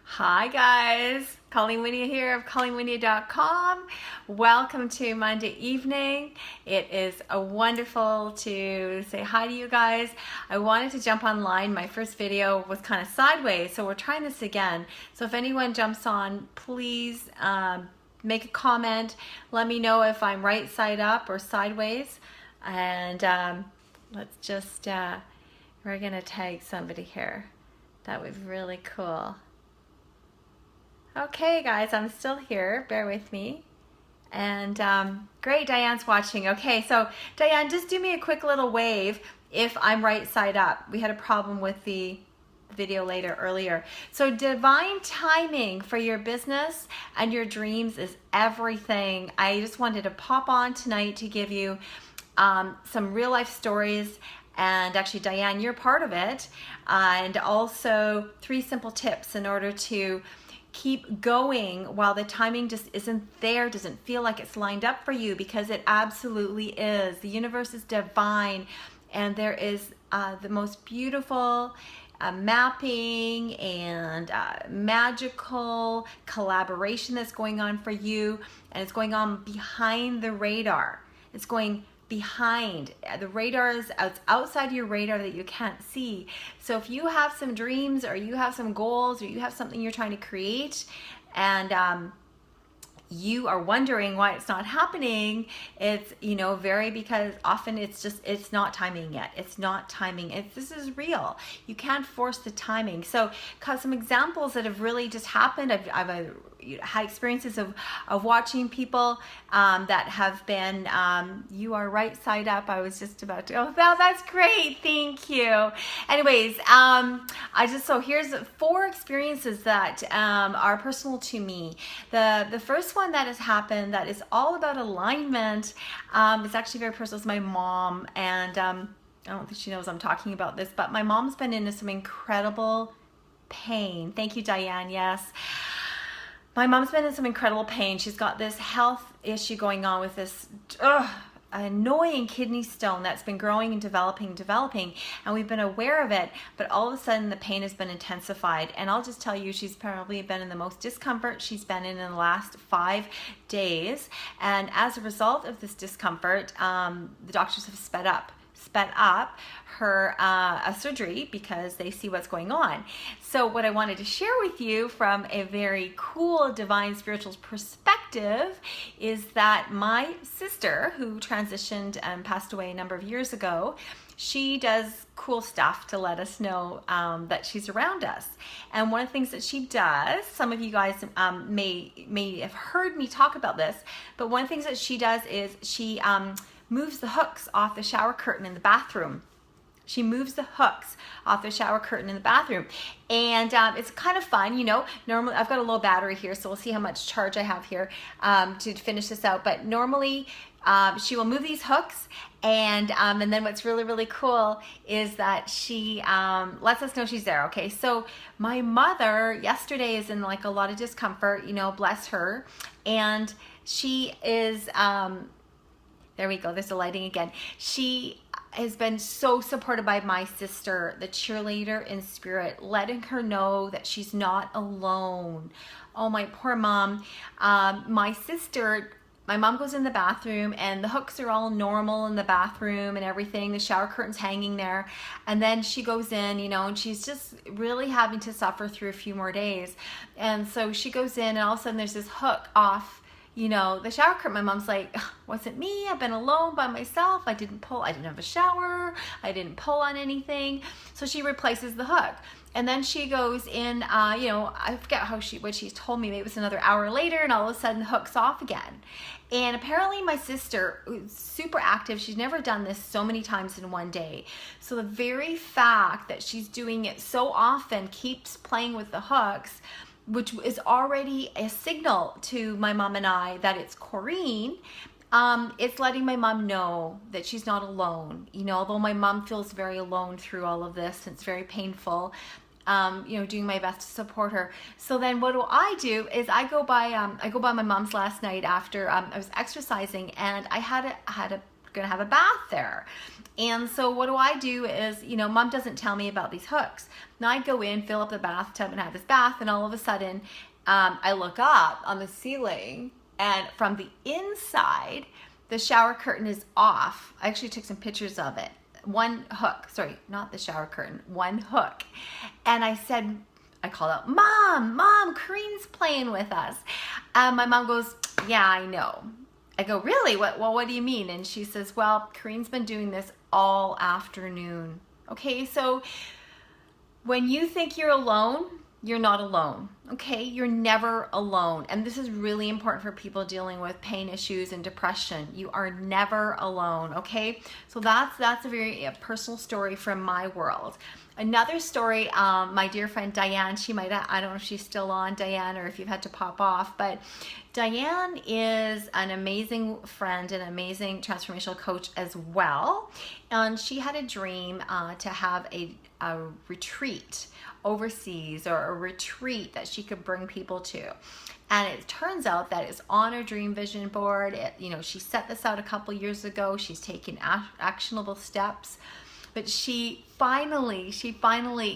Hi guys, Colleen Wynia here of ColleenWynia.com. Welcome to Monday evening. It is wonderful to say hi to you guys. I wanted to jump online. My first video was kind of sideways, so we're trying this again. So if anyone jumps on, please make a comment. Let me know if I'm right side up or sideways. And let's just, we're gonna tag somebody here. That was really cool. Okay guys, I'm still here, bear with me. And great, Diane's watching. Okay, so Diane, just do me a quick little wave if I'm right side up. We had a problem with the video earlier. So divine timing for your business and your dreams is everything. I just wanted to pop on tonight to give you some real life stories. And actually, Diane, you're part of it. And also 3 simple tips in order to keep going while the timing just isn't there, doesn't feel like it's lined up for you, because it absolutely is. The universe is divine, and there is the most beautiful mapping and magical collaboration that's going on for you, and it's going on behind the radar. It's going behind the radar, is outside your radar that you can't see. So if you have some dreams, or you have some goals, or you have something you're trying to create, and you are wondering why it's not happening, it's because often it's not timing yet. It's not timing. This is real. You can't force the timing. So some examples that have really just happened. I've had experiences of watching people that have been, you are right side up. I was just about to, oh, that's great. Thank you. Anyways, so here's 4 experiences that are personal to me. The first one that has happened that is all about alignment, it's actually very personal. It's my mom, and I don't think she knows I'm talking about this, but my mom's been in some incredible pain. Thank you, Diane. Yes. My mom's been in some incredible pain. She's got this health issue going on with this annoying kidney stone that's been growing and developing, and we've been aware of it, but all of a sudden the pain has been intensified. And I'll just tell you, she's probably been in the most discomfort she's been in the last 5 days. And as a result of this discomfort, the doctors have sped up her surgery because they see what's going on. So what I wanted to share with you from a very cool divine spiritual perspective is that my sister, who transitioned and passed away a number of years ago, she does cool stuff to let us know that she's around us. And one of the things that she does, some of you guys may have heard me talk about this, but one of the things that she does is she moves the hooks off the shower curtain in the bathroom. She moves the hooks off the shower curtain in the bathroom. And it's kind of fun, Normally, I've got a low battery here, so we'll see how much charge I have here to finish this out. But normally, she will move these hooks, and then what's really, really cool is that she lets us know she's there, okay? So my mother yesterday is in like a lot of discomfort, bless her. And she is... there we go, there's the lighting again. She has been so supported by my sister, the cheerleader in spirit, letting her know that she's not alone. Oh, my poor mom. My mom goes in the bathroom, and the hooks are all normal in the bathroom and everything. The shower curtain's hanging there. And then she goes in, and she's just really having to suffer through a few more days. And so she goes in, and all of a sudden there's this hook off the shower curtain. My mom's like, wasn't me, I've been alone by myself, I didn't have a shower, I didn't pull on anything. So she replaces the hook, and then she goes in, I forget what she's told me, maybe it was another hour later, and all of a sudden the hook's off again. And apparently my sister, who's super active, she's never done this so many times in one day. So the very fact that she's doing it so often keeps playing with the hooks, which is already a signal to my mom and I that it's Corrine. It's letting my mom know that she's not alone. Although my mom feels very alone through all of this, it's very painful. Doing my best to support her. So then what do is I go by my mom's last night after I was exercising, and I had a gonna have a bath there. And so what do is, mom doesn't tell me about these hooks. Now I go in, fill up the bathtub and have this bath, and all of a sudden I look up on the ceiling, and from the inside, the shower curtain is off. I actually took some pictures of it. One hook, sorry, not the shower curtain, one hook. And I called out, Mom, Kareen's playing with us. My mom goes, yeah, I know. I go, really? What do you mean? And she says, well, Kareen's been doing this all afternoon. Okay, so when you think you're alone, you're not alone, okay? You're never alone. And this is really important for people dealing with pain issues and depression. You are never alone, okay? So that's a very personal story from my world. Another story, my dear friend Diane, I don't know if she's still on, Diane, or if you've had to pop off, but Diane is an amazing friend, an amazing transformational coach as well. And she had a dream to have a retreat overseas, or a retreat that she could bring people to. And it turns out that it's on her dream vision board. She set this out a couple years ago. She's taken actionable steps. But she finally,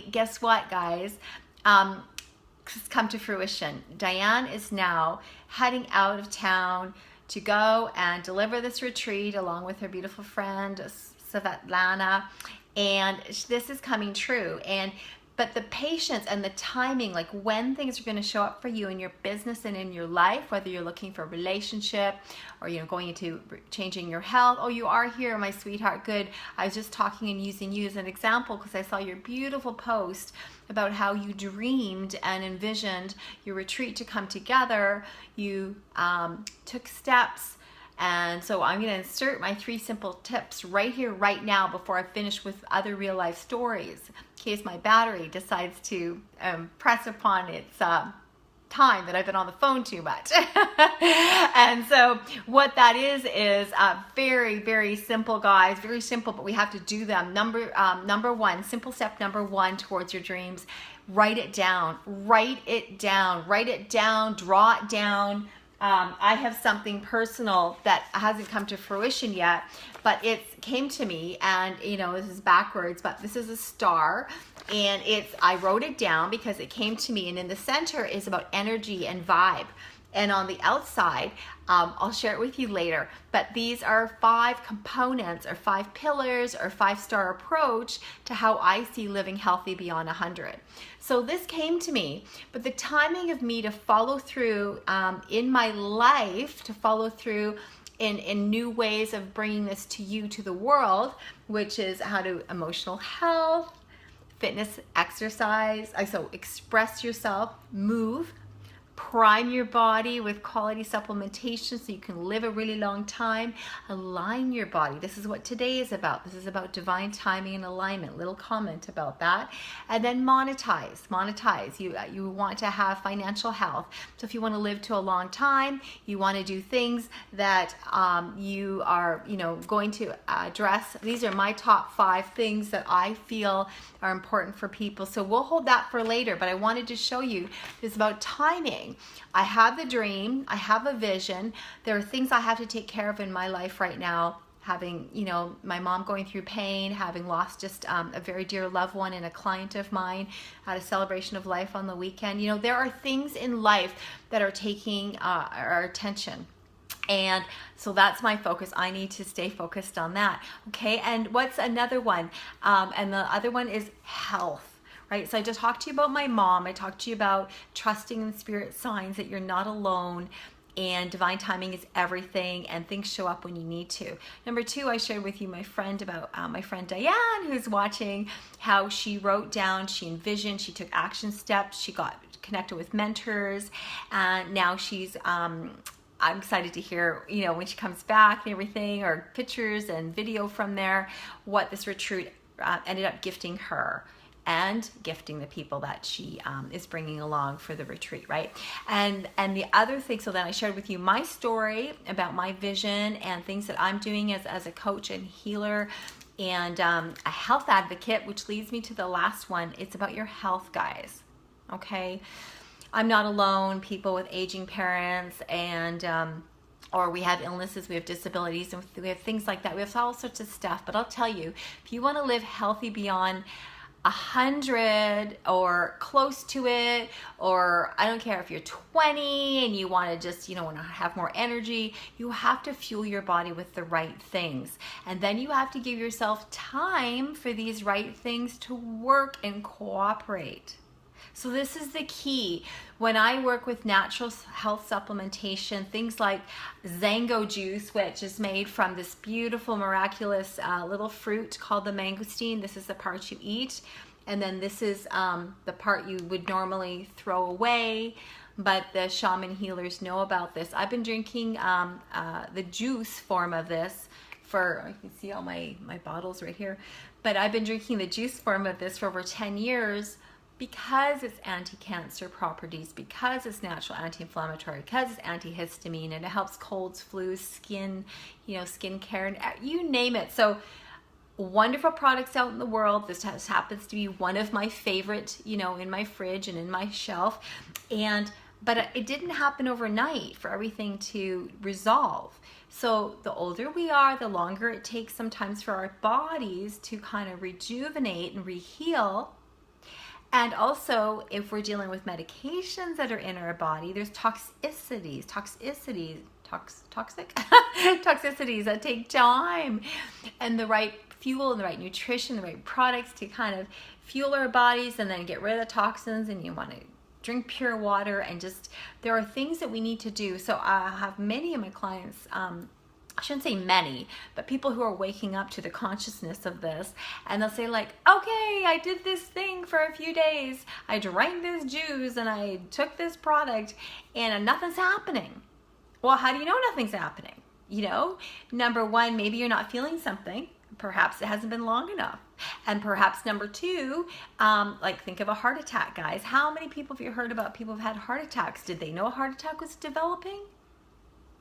guess what, guys? It's come to fruition. Diane is now heading out of town to go and deliver this retreat along with her beautiful friend, Svetlana. And this is coming true. But the patience and the timing, like when things are going to show up for you in your business and in your life, whether you're looking for a relationship or going into changing your health. Oh, you are here, my sweetheart. Good. I was just talking and using you as an example because I saw your beautiful post about how you dreamed and envisioned your retreat to come together. You took steps. And so I'm going to insert my 3 simple tips right here, right now, before I finish with other real life stories, in case my battery decides to press upon its time that I've been on the phone too much. And so what that is very, very simple, guys, very simple, but we have to do them. Number one, simple step number 1 towards your dreams, write it down, draw it down. I have something personal that hasn't come to fruition yet, but it came to me, and this is backwards, but this is a star, and I wrote it down because it came to me, and in the center is about energy and vibe. And on the outside, I'll share it with you later, but these are 5 components or 5 pillars or 5-star approach to how I see living healthy beyond 100. So this came to me, but the timing of me to follow through in my life, to follow through in new ways of bringing this to you, to the world, which is how to emotional health, fitness, exercise, so express yourself, move, prime your body with quality supplementation so you can live a really long time. Align your body. This is what today is about. This is about divine timing and alignment. Little comment about that. And then monetize. You want to have financial health. So if you want to live to a long time, you want to do things that you are going to address. These are my top 5 things that I feel are important for people. So we'll hold that for later, but I wanted to show you it's about timing. I have the dream, I have a vision. There are things I have to take care of in my life right now, having, my mom going through pain, having lost just a very dear loved one and a client of mine at a celebration of life on the weekend. There are things in life that are taking our attention. And so that's my focus. I need to stay focused on that. Okay, and what's another one? And the other one is health. Right? So I just talked to you about my mom. I talked to you about trusting in spirit signs, that you're not alone, and divine timing is everything, and things show up when you need to. Number 2, I shared with you my friend Diane, who's watching, how she wrote down, she envisioned, she took action steps, she got connected with mentors, and now she's I'm excited to hear, when she comes back and everything, or pictures and video from there, what this retreat ended up gifting her and gifting the people that she is bringing along for the retreat, right? And the other thing, so then I shared with you my story about my vision and things that I'm doing as a coach and healer and a health advocate, which leads me to the last one. It's about your health, guys, okay? I'm not alone. People with aging parents and or we have illnesses, we have disabilities, and we have things like that. We have all sorts of stuff. But I'll tell you, if you want to live healthy beyond 100 or close to it, or I don't care if you're 20 and you want to just, want to have more energy, you have to fuel your body with the right things. And then you have to give yourself time for these right things to work and cooperate. So this is the key. When I work with natural health supplementation, things like Zango juice, which is made from this beautiful, miraculous little fruit called the mangosteen. This is the part you eat. And then this is the part you would normally throw away. But the shaman healers know about this. I've been drinking the juice form of this for, you can see all my bottles right here. But I've been drinking the juice form of this for over 10 years. Because it's anti-cancer properties, because it's natural anti-inflammatory, because it's antihistamine, and it helps colds, flus, skin, skin care, and you name it. So wonderful products out in the world. This happens to be one of my favorite, in my fridge and in my shelf. But it didn't happen overnight for everything to resolve. So the older we are, the longer it takes sometimes for our bodies to kind of rejuvenate and reheal. And also, if we're dealing with medications that are in our body, there's toxicities that take time, and the right fuel and the right nutrition, the right products to kind of fuel our bodies and then get rid of the toxins. And you want to drink pure water, and just, there are things that we need to do. So I have many of my clients, I shouldn't say many, but people who are waking up to the consciousness of this, and they'll say like, okay, I did this thing for a few days, I drank this juice and I took this product and nothing's happening. Well, how do you know nothing's happening? Number one, maybe you're not feeling something. Perhaps it hasn't been long enough. And perhaps number two, like think of a heart attack, guys. How many people have you heard about people who've had heart attacks? Did they know a heart attack was developing?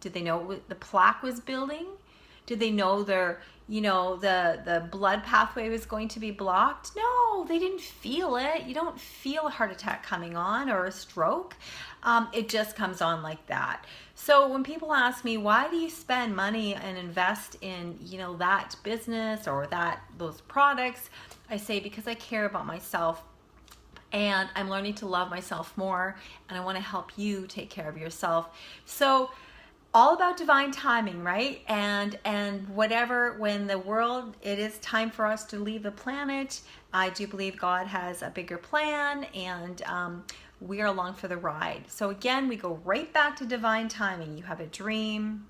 Did they know the plaque was building? Did they know their, the blood pathway was going to be blocked? No, they didn't feel it. You don't feel a heart attack coming on or a stroke. It just comes on like that. So when people ask me, why do you spend money and invest in, that business or those products? I say, because I care about myself. And I'm learning to love myself more, and I want to help you take care of yourself. So all about divine timing, right? And whatever, when the world, it is time for us to leave the planet, I do believe God has a bigger plan, and we are along for the ride. So again, we go right back to divine timing. You have a dream,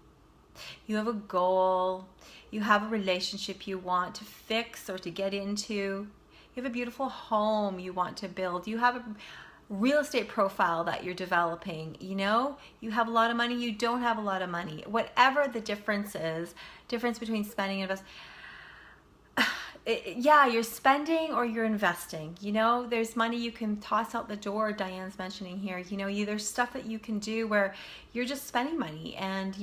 you have a goal, you have a relationship you want to fix or to get into, you have a beautiful home you want to build, you have a real estate profile that you're developing, you have a lot of money, you don't have a lot of money, whatever the difference is, difference between spending and investing. Yeah, you're spending or you're investing. There's money you can toss out the door. Diane's mentioning here, there's stuff that you can do where you're just spending money, and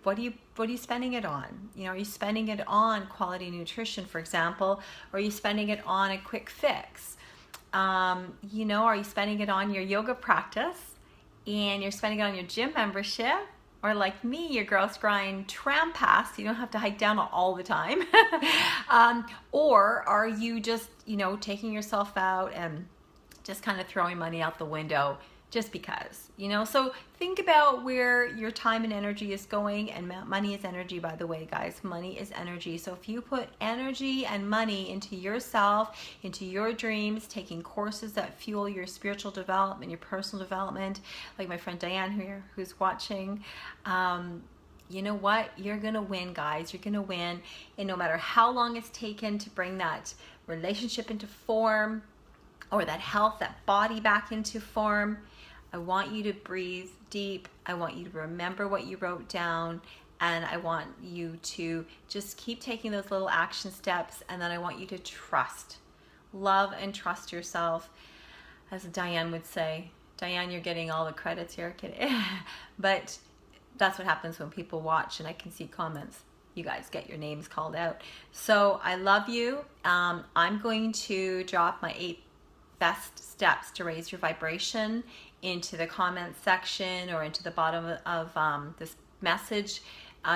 what are you spending it on? Are you spending it on quality nutrition, for example, or are you spending it on a quick fix? Are you spending it on your yoga practice, and you're spending it on your gym membership? Or like me, your Girls Grind tram pass, you don't have to hike down all the time. Or are you just, taking yourself out and just kind of throwing money out the window just because, So think about where your time and energy is going, and money is energy, by the way, guys. Money is energy. So if you put energy and money into yourself, into your dreams, taking courses that fuel your spiritual development, your personal development, like my friend Diane here who's watching, you know what? You're going to win, guys. You're going to win. And no matter how long it's taken to bring that relationship into form, or that health, that body back into form, I want you to breathe deep. I want you to remember what you wrote down, and I want you to just keep taking those little action steps, and then I want you to trust. Love and trust yourself, as Diane would say. Diane, you're getting all the credits here, but that's what happens when people watch and I can see comments. You guys get your names called out. So I love you. I'm going to drop my 8 best steps to raise your vibration into the comment section or into the bottom of this message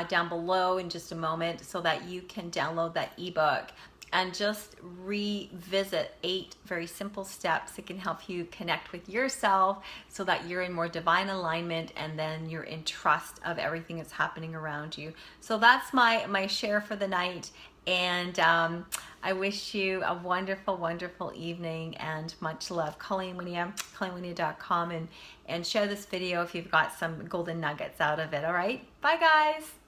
down below in just a moment so that you can download that ebook and just revisit 8 very simple steps that can help you connect with yourself so that you're in more divine alignment, and then you're in trust of everything that's happening around you. So that's my share for the night, and I wish you a wonderful, wonderful evening and much love. Colleen Wynia, ColleenWynia.com, and share this video if you've got some golden nuggets out of it. All right, bye guys.